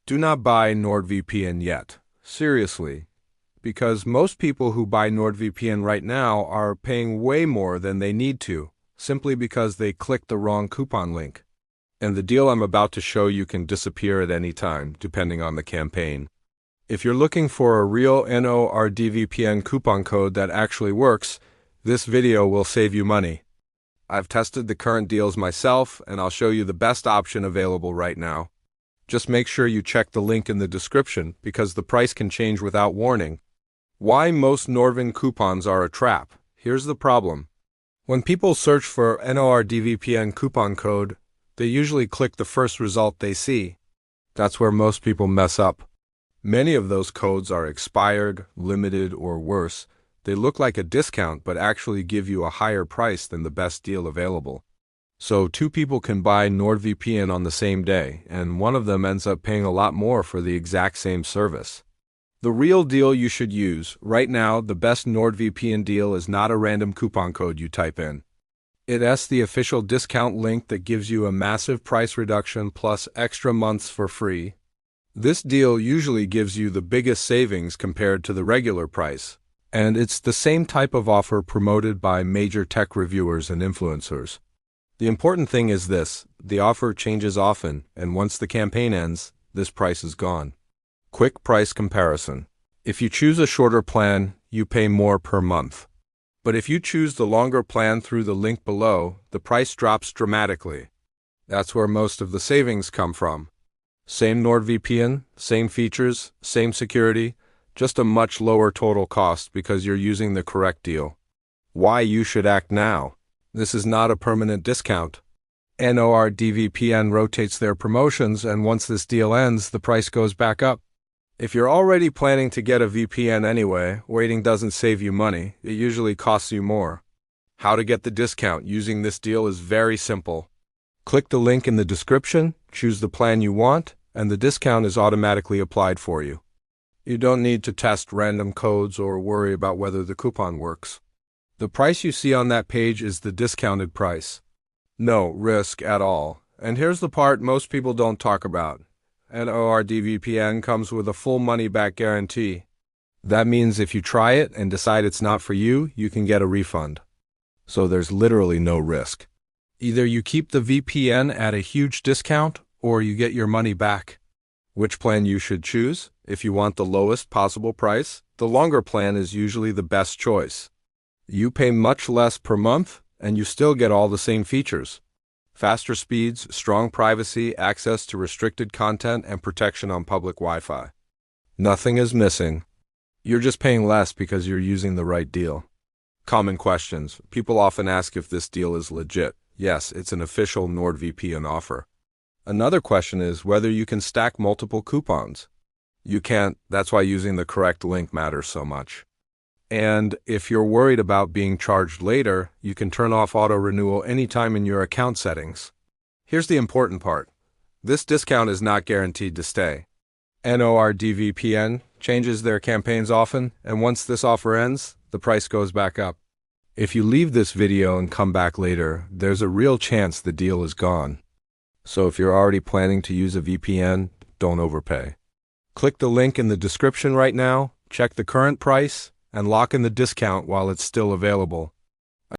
Do not buy NordVPN yet. Seriously. Because most people who buy NordVPN right now are paying way more than they need to, simply because they clicked the wrong coupon link. And the deal I'm about to show you can disappear at any time, depending on the campaign. If you're looking for a real NordVPN coupon code that actually works, this video will save you money. I've tested the current deals myself, and I'll show you the best option available right now. Just make sure you check the link in the description, because the price can change without warning. Why most NordVPN coupons are a trap. Here's the problem. When people search for NordVPN coupon code, they usually click the first result they see. That's where most people mess up. Many of those codes are expired, limited, or worse. They look like a discount but actually give you a higher price than the best deal available. So two people can buy NordVPN on the same day, and one of them ends up paying a lot more for the exact same service. The real deal you should use, right now, the best NordVPN deal is not a random coupon code you type in. It's the official discount link that gives you a massive price reduction plus extra months for free. This deal usually gives you the biggest savings compared to the regular price, and it's the same type of offer promoted by major tech reviewers and influencers. The important thing is this: the offer changes often, and once the campaign ends, this price is gone. Quick price comparison. If you choose a shorter plan, you pay more per month. But if you choose the longer plan through the link below, the price drops dramatically. That's where most of the savings come from. Same NordVPN, same features, same security, just a much lower total cost because you're using the correct deal. Why you should act now? This is not a permanent discount. NordVPN rotates their promotions, and once this deal ends, the price goes back up. If you're already planning to get a VPN anyway, waiting doesn't save you money. It usually costs you more. How to get the discount using this deal is very simple. Click the link in the description, choose the plan you want, and the discount is automatically applied for you. You don't need to test random codes or worry about whether the coupon works. The price you see on that page is the discounted price. No risk at all. And here's the part most people don't talk about. NordVPN comes with a full money-back guarantee. That means if you try it and decide it's not for you, you can get a refund. So there's literally no risk. Either you keep the VPN at a huge discount, or you get your money back. Which plan you should choose? If you want the lowest possible price, the longer plan is usually the best choice. You pay much less per month, and you still get all the same features. Faster speeds, strong privacy, access to restricted content, and protection on public Wi-Fi. Nothing is missing. You're just paying less because you're using the right deal. Common questions. People often ask if this deal is legit. Yes, it's an official NordVPN offer. Another question is whether you can stack multiple coupons. You can't. That's why using the correct link matters so much. And if you're worried about being charged later, you can turn off auto-renewal anytime in your account settings. Here's the important part. This discount is not guaranteed to stay. NordVPN changes their campaigns often, and once this offer ends, the price goes back up. If you leave this video and come back later, there's a real chance the deal is gone. So if you're already planning to use a VPN, don't overpay. Click the link in the description right now, check the current price, and lock in the discount while it's still available.